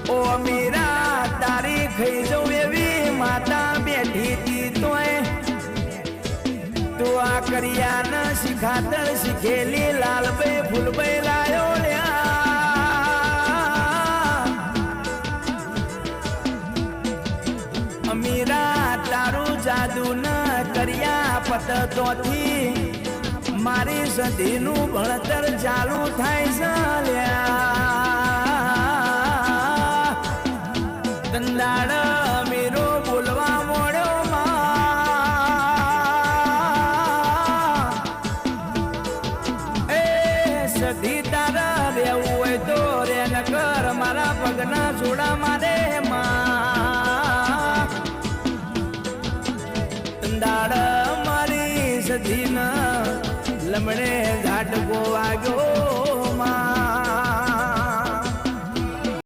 ઓ મીરા તારી ખાઈ જવું એવી માતા બેઠી હતી તોય તું આ કર્યા ન શીખાતર શીખેલી લાલભાઈ ફૂલભાઈ લાયો મીરા તારું જાદુ ન કર્યા પતતોથી મારી સધીનું ભણતર ચાલુ થાય છે તંદાડ મીરો બોલવા મોડ્યો એ સધી તારા રહેવું હોય તો રે ન કર મારા પગના જોડા મારે દાડ મારી સધીન લમણે ઝાટકો વાગ્યો